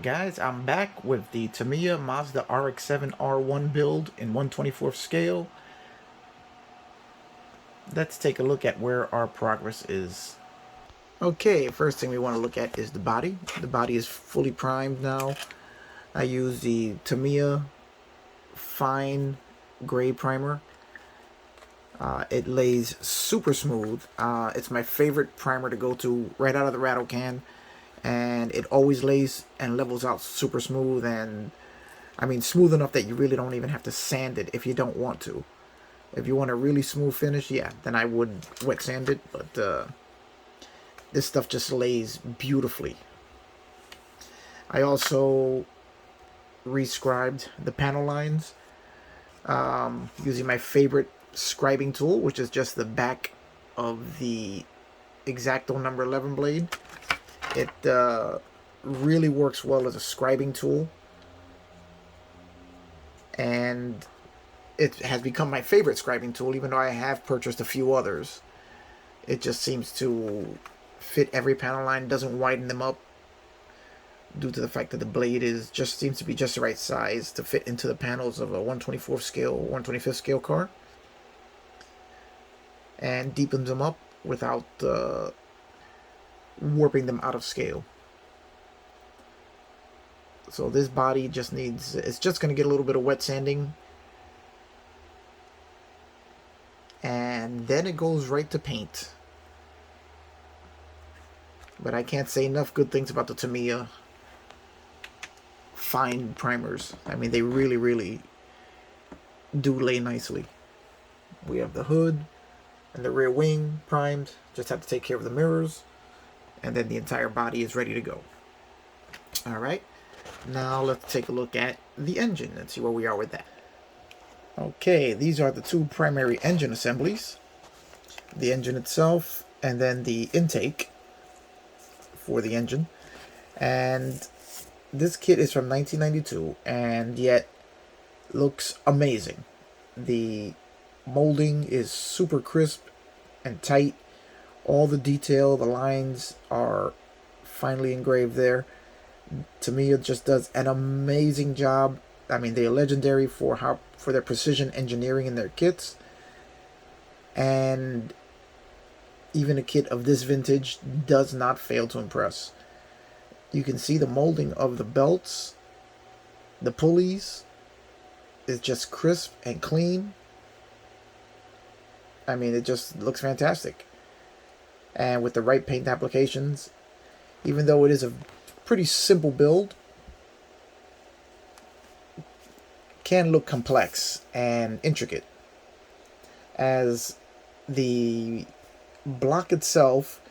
Guys, I'm back with the Tamiya Mazda rx7-r1 build in 1/24th scale. Let's take a look at where our progress is. Okay, first thing we want to look at is the body. The body is fully primed now. I use the Tamiya fine gray primer. It lays super smooth. It's my favorite primer to go to right out of the rattle can. And it always lays and levels out super smooth, and I mean smooth enough that you really don't even have to sand it if you don't want to. If you want a really smooth finish, yeah, then I would wet sand it, but this stuff just lays beautifully. I also rescribed the panel lines using my favorite scribing tool, which is just the back of the X-Acto number 11 blade. It really works well as a scribing tool, and it has become my favorite scribing tool, even though I have purchased a few others. It just seems to fit every panel line, doesn't widen them up, due to the fact that the blade seems to be just the right size to fit into the panels of a 1/24th scale, 1/25th scale car, and deepens them up without warping them out of scale. So this body just needs, it's just going to get a little bit of wet sanding, and then it goes right to paint. But I can't say enough good things about the Tamiya fine primers. I mean, they really do lay nicely. We have the hood and the rear wing primed. Just have to take care of the mirrors, and then the entire body is ready to go. Alright, now let's take a look at the engine and see where we are with that. Okay, these are the two primary engine assemblies. The engine itself, and then the intake for the engine. And this kit is from 1992, and yet looks amazing. The molding is super crisp and tight. All the detail, the lines are finely engraved there. Tamiya just does an amazing job. I mean, they are legendary for their precision engineering in their kits. And even a kit of this vintage does not fail to impress. You can see the molding of the belts, the pulleys is just crisp and clean. I mean, it just looks fantastic. And with the right paint applications, even though it is a pretty simple build, can look complex and intricate, as the block itself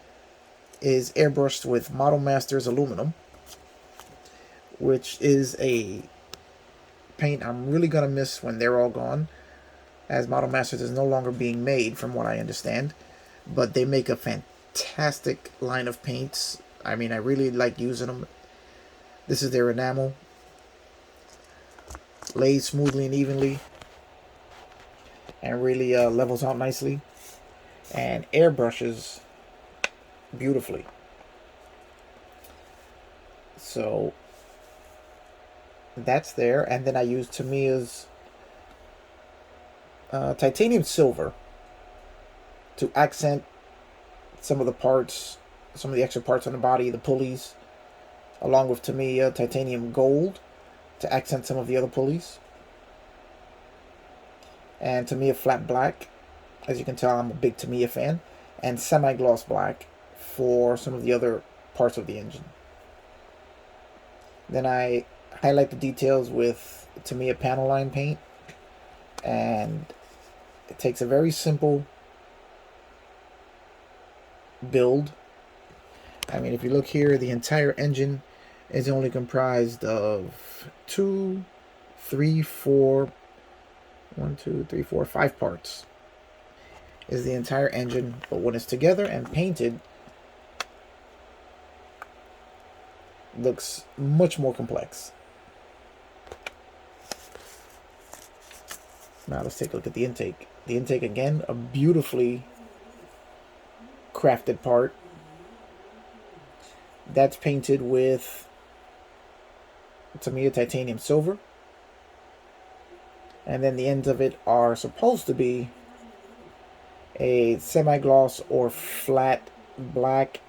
is airbrushed with Model Masters aluminum, which is a paint I'm really gonna miss when they're all gone, as Model Masters is no longer being made from what I understand. But they make a fantastic line of paints. I mean, I really like using them. This is their enamel. Lays smoothly and evenly, and really levels out nicely, and airbrushes beautifully. So that's there. And then I use Tamiya's titanium silver to accent some of the parts, some of the extra parts on the body, the pulleys, along with Tamiya titanium gold to accent some of the other pulleys, and Tamiya flat black. As you can tell, I'm a big Tamiya fan, and semi-gloss black for some of the other parts of the engine. Then I highlight the details with Tamiya panel line paint, and it takes a very simple build. I mean, if you look here, the entire engine is only comprised of 5 parts. Is the entire engine, but when it's together and painted, looks much more complex. Now let's take a look at the intake. The intake, again, a beautifully crafted part. That's painted with Tamiya titanium silver. And then the ends of it are supposed to be a semi-gloss or flat black,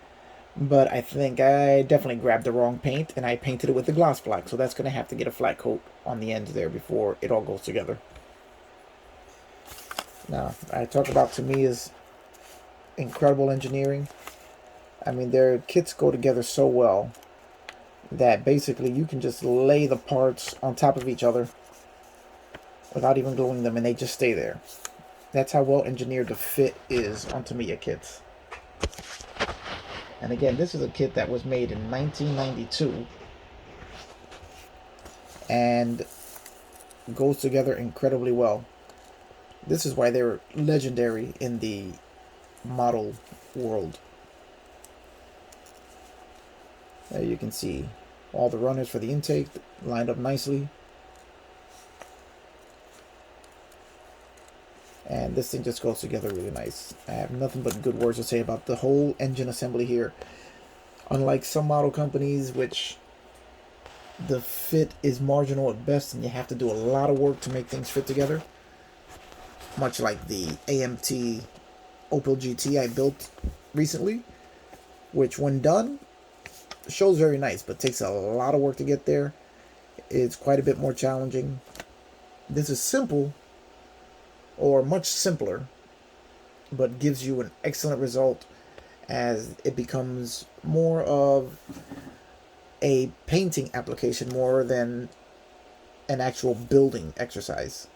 but I think I definitely grabbed the wrong paint and I painted it with the gloss black, so that's going to have to get a flat coat on the ends there before it all goes together. Now, I talk about Tamiya's incredible engineering. I mean, their kits go together so well that basically you can just lay the parts on top of each other without even gluing them and they just stay there. That's how well engineered the fit is on Tamiya kits. And again, this is a kit that was made in 1992 and goes together incredibly well. This is why they're legendary in the model world. There you can see all the runners for the intake lined up nicely. And this thing just goes together really nice. I have nothing but good words to say about the whole engine assembly here. Unlike some model companies, which the fit is marginal at best and you have to do a lot of work to make things fit together. Much like the AMT Opel GT I built recently, which when done, shows very nice, but takes a lot of work to get there. It's quite a bit more challenging. This is simple, or much simpler, but gives you an excellent result as it becomes more of a painting application more than an actual building exercise.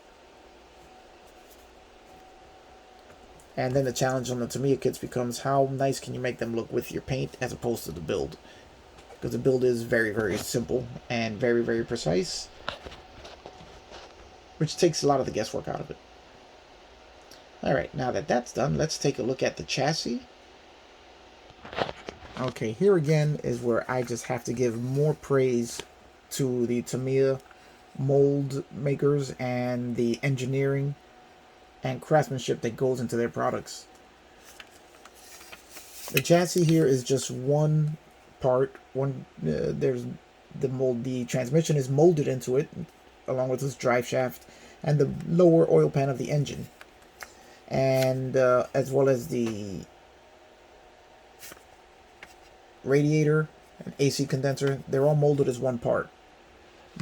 And then the challenge on the Tamiya kits becomes how nice can you make them look with your paint as opposed to the build. Because the build is very, very simple and very, very precise, which takes a lot of the guesswork out of it. Alright, now that that's done, let's take a look at the chassis. Okay, here again is where I just have to give more praise to the Tamiya mold makers and the engineering and craftsmanship that goes into their products. The chassis here is just one part. There's the mold. The transmission is molded into it, along with this drive shaft and the lower oil pan of the engine, and as well as the radiator and AC condenser. They're all molded as one part,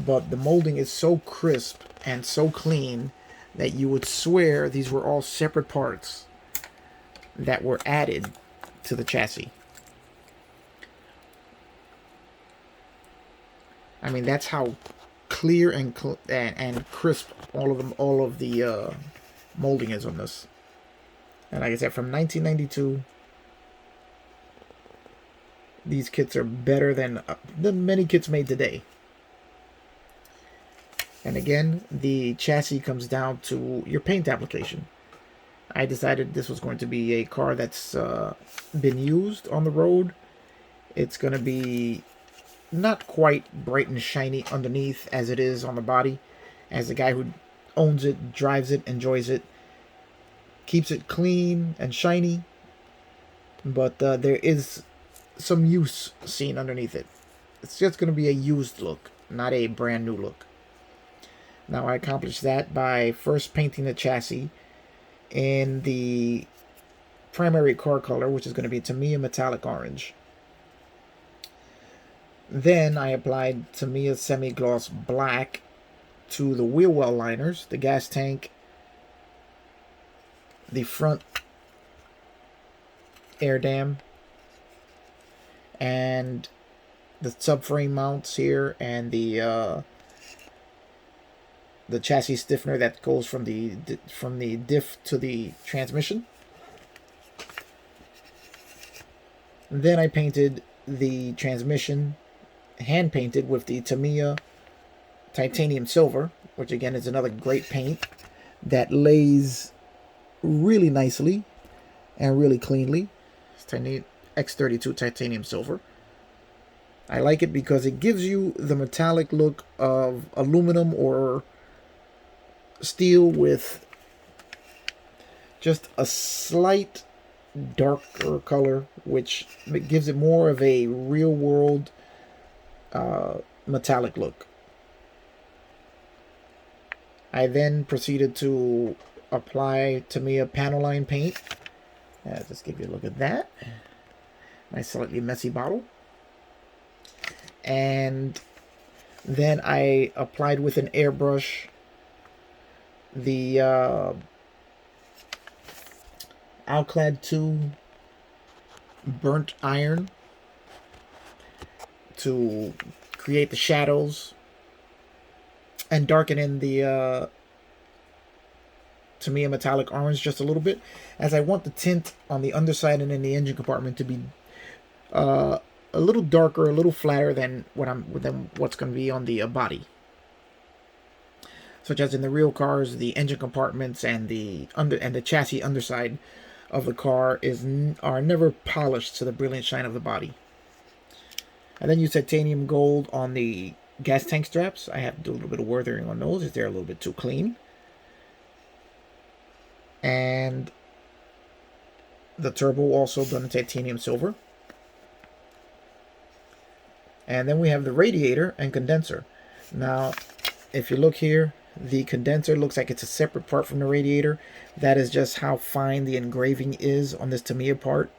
but the molding is so crisp and so clean that you would swear these were all separate parts that were added to the chassis. I mean, that's how clear and crisp all of the molding is on this. And like I said, from 1992, these kits are better than many kits made today. And again, the chassis comes down to your paint application. I decided this was going to be a car that's been used on the road. It's going to be not quite bright and shiny underneath as it is on the body, as the guy who owns it, drives it, enjoys it, keeps it clean and shiny, but there is some use seen underneath it. It's just going to be a used look, not a brand new look. Now I accomplished that by first painting the chassis in the primary car color, which is going to be Tamiya Metallic Orange. Then I applied Tamiya Semi-Gloss Black to the wheel well liners, the gas tank, the front air dam, and the subframe mounts here, and the chassis stiffener that goes from the diff to the transmission. Then I painted the transmission, hand painted with the Tamiya titanium silver, which again is another great paint that lays really nicely and really cleanly. It's X32 titanium silver. I like it because it gives you the metallic look of aluminum or steel with just a slight darker color, which gives it more of a real world metallic look. I then proceeded to apply Tamiya panel line paint. Just give you a look at that. Nice slightly messy bottle. And then I applied with an airbrush the Alclad 2 burnt iron to create the shadows and darken in the Tamiya metallic orange just a little bit, as I want the tint on the underside and in the engine compartment to be a little darker, a little flatter than what's going to be on the body. Such as in the real cars, the engine compartments and the chassis underside of the car are never polished to the brilliant shine of the body. I then use titanium gold on the gas tank straps. I have to do a little bit of weathering on those as they're a little bit too clean. And the turbo also done in titanium silver. And then we have the radiator and condenser. Now, if you look here, the condenser looks like it's a separate part from the radiator. That is just how fine the engraving is on this Tamiya part,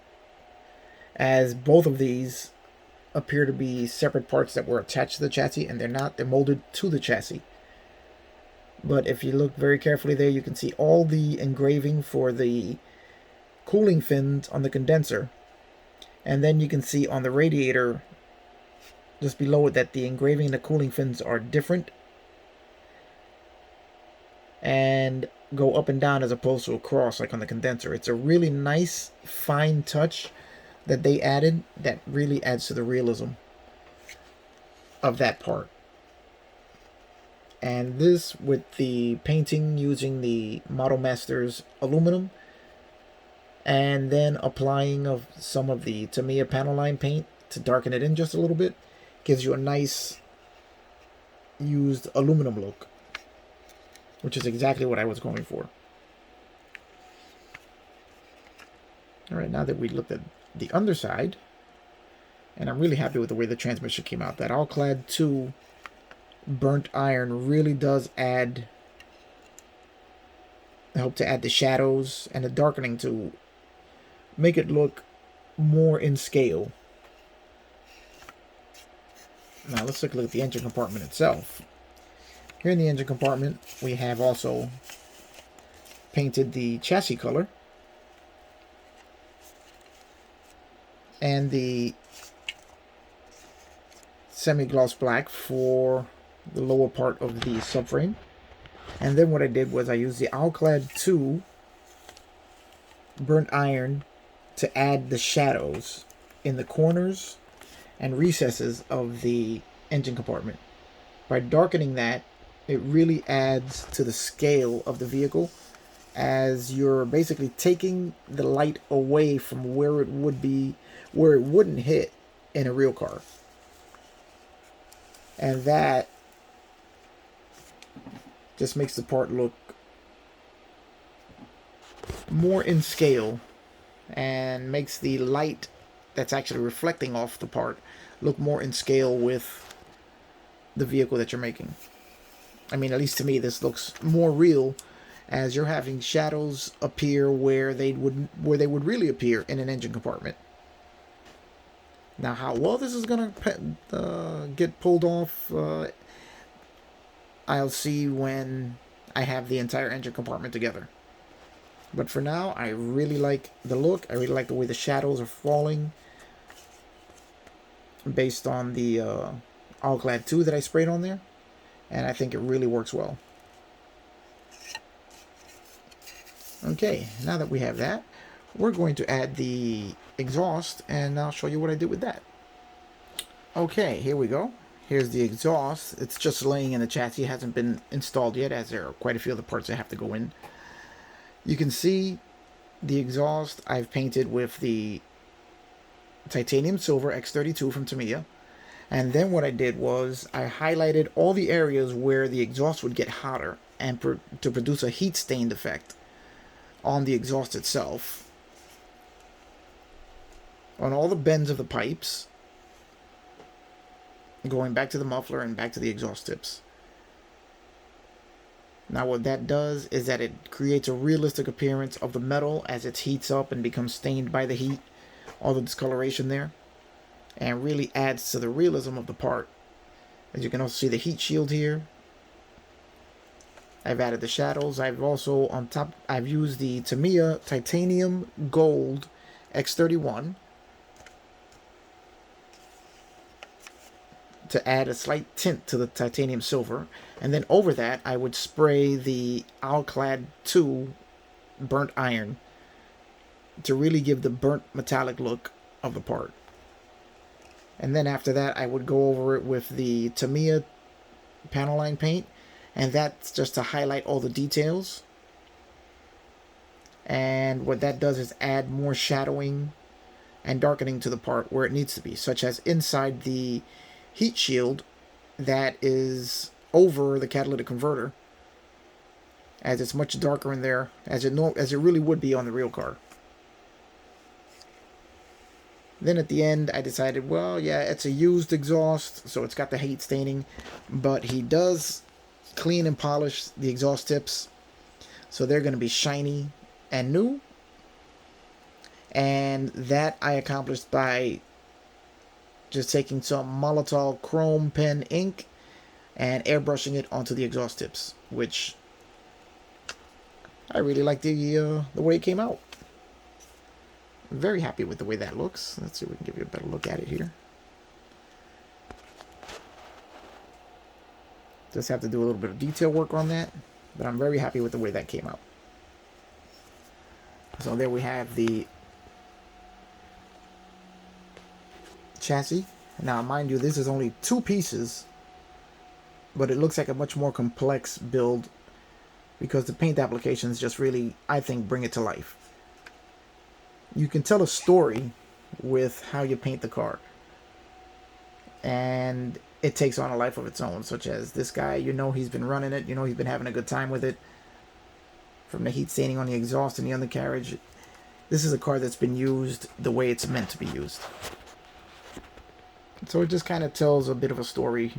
as both of these appear to be separate parts that were attached to the chassis, and they're not. They're molded to the chassis. But if you look very carefully there, you can see all the engraving for the cooling fins on the condenser. And then you can see on the radiator, just below it, that the engraving and the cooling fins are different and go up and down as opposed to across like on the condenser. It's a really nice, fine touch that they added that really adds to the realism of that part. And this, with the painting using the Model Masters aluminum, and then applying of some of the Tamiya panel line paint to darken it in just a little bit, gives you a nice used aluminum look, which is exactly what I was going for. Alright, now that we looked at the underside, and I'm really happy with the way the transmission came out. That Alclad 2 burnt iron really does help to add the shadows and the darkening to make it look more in scale. Now let's take a look at the engine compartment itself. Here in the engine compartment, we have also painted the chassis color and the semi-gloss black for the lower part of the subframe. And then what I did was I used the Alclad 2 burnt iron to add the shadows in the corners and recesses of the engine compartment. By darkening that, it really adds to the scale of the vehicle, as you're basically taking the light away from where it would be, where it wouldn't hit in a real car. And that just makes the part look more in scale and makes the light that's actually reflecting off the part look more in scale with the vehicle that you're making. I mean, at least to me, this looks more real, as you're having shadows appear where they would really appear in an engine compartment. Now, how well this is gonna get pulled off, I'll see when I have the entire engine compartment together. But for now, I really like the look. I really like the way the shadows are falling based on the Alclad 2 that I sprayed on there. And I think it really works well. Okay, now that we have that, we're going to add the exhaust, and I'll show you what I did with that. Okay, here we go. Here's the exhaust. It's just laying in the chassis. It hasn't been installed yet, as there are quite a few other parts that have to go in. You can see the exhaust I've painted with the titanium silver X32 from Tamiya. And then what I did was I highlighted all the areas where the exhaust would get hotter and to produce a heat stained effect on the exhaust itself. On all the bends of the pipes, going back to the muffler and back to the exhaust tips. Now what that does is that it creates a realistic appearance of the metal as it heats up and becomes stained by the heat, all the discoloration there, and really adds to the realism of the part. As you can also see the heat shield here. I've added the shadows. I've also, on top, I've used the Tamiya Titanium Gold X31 to add a slight tint to the titanium silver. And then over that, I would spray the Alclad 2 burnt iron to really give the burnt metallic look of the part. And then after that, I would go over it with the Tamiya panel line paint. And that's just to highlight all the details. And what that does is add more shadowing and darkening to the part where it needs to be, such as inside the heat shield that is over the catalytic converter, as it's much darker in there as it really would be on the real car. Then at the end, I decided, well, yeah, it's a used exhaust, so it's got the heat staining, but he does clean and polish the exhaust tips, so they're going to be shiny and new. And that I accomplished by just taking some Molotov chrome pen ink and airbrushing it onto the exhaust tips, which I really like the way it came out. I'm very happy with the way that looks. Let's see if we can give you a better look at it here. Just have to do a little bit of detail work on that, but I'm very happy with the way that came out. So there we have the chassis. Now, mind you, this is only 2 pieces, but it looks like a much more complex build because the paint applications just really, I think, bring it to life. You can tell a story with how you paint the car, and it takes on a life of its own, such as this guy, you know, he's been running it, you know, he's been having a good time with it. From the heat staining on the exhaust and the undercarriage, this is a car that's been used the way it's meant to be used. So it just kind of tells a bit of a story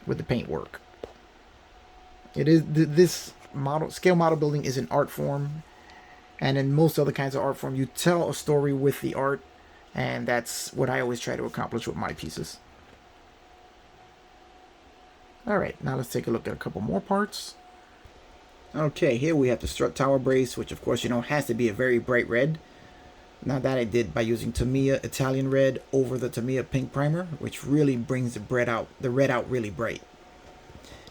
with the paint work. It is, this scale model building is an art form, and in most other kinds of art form, you tell a story with the art, and that's what I always try to accomplish with my pieces. Alright, now let's take a look at a couple more parts. Okay, here we have the strut tower brace, which of course, you know, has to be a very bright red. Now that I did by using Tamiya Italian red over the Tamiya pink primer, which really brings the red out really bright.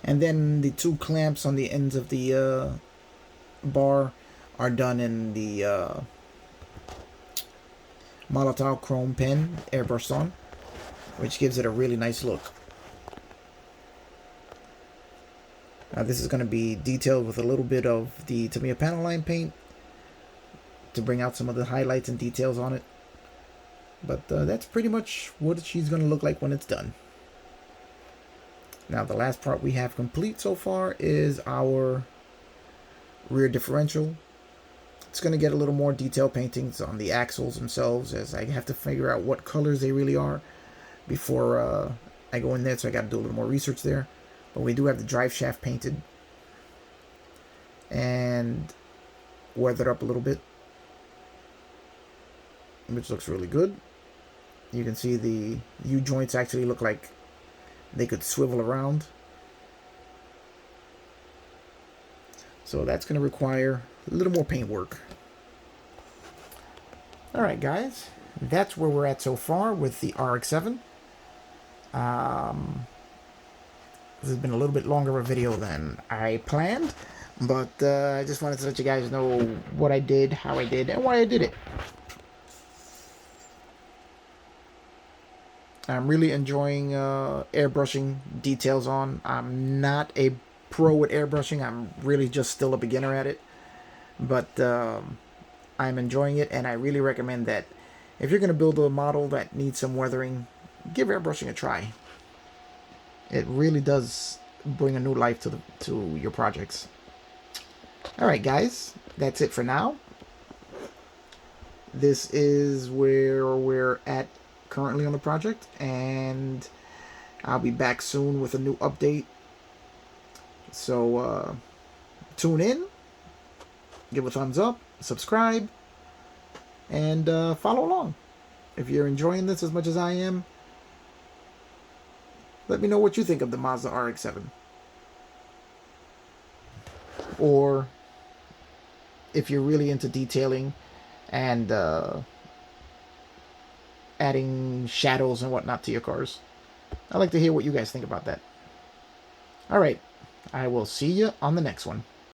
And then the 2 clamps on the ends of the bar are done in the Molotov chrome pen airbrushed on, which gives it a really nice look. Now this is going to be detailed with a little bit of the Tamiya panel line paint to bring out some of the highlights and details on it. But that's pretty much what she's going to look like when it's done. Now the last part we have complete so far is our rear differential. It's going to get a little more detailed paintings on the axles themselves, as I have to figure out what colors they really are before I go in there, so I got to do a little more research there. But we do have the drive shaft painted and weathered up a little bit, which looks really good. You can see the U-joints actually look like they could swivel around. So that's going to require a little more paint work. Alright guys, that's where we're at so far with the RX-7. This has been a little bit longer of a video than I planned, but I just wanted to let you guys know what I did, how I did, and why I did it. I'm really enjoying airbrushing details on. I'm not a pro at airbrushing. I'm really just still a beginner at it. But I'm enjoying it, and I really recommend that if you're going to build a model that needs some weathering, give airbrushing a try. It really does bring a new life to your projects. Alright guys, that's it for now. This is where we're at currently on the project, and I'll be back soon with a new update. So tune in, give a thumbs up, subscribe, and follow along. If you're enjoying this as much as I am, let me know what you think of the Mazda RX-7. Or if you're really into detailing and adding shadows and whatnot to your cars. I'd like to hear what you guys think about that. All right, I will see you on the next one.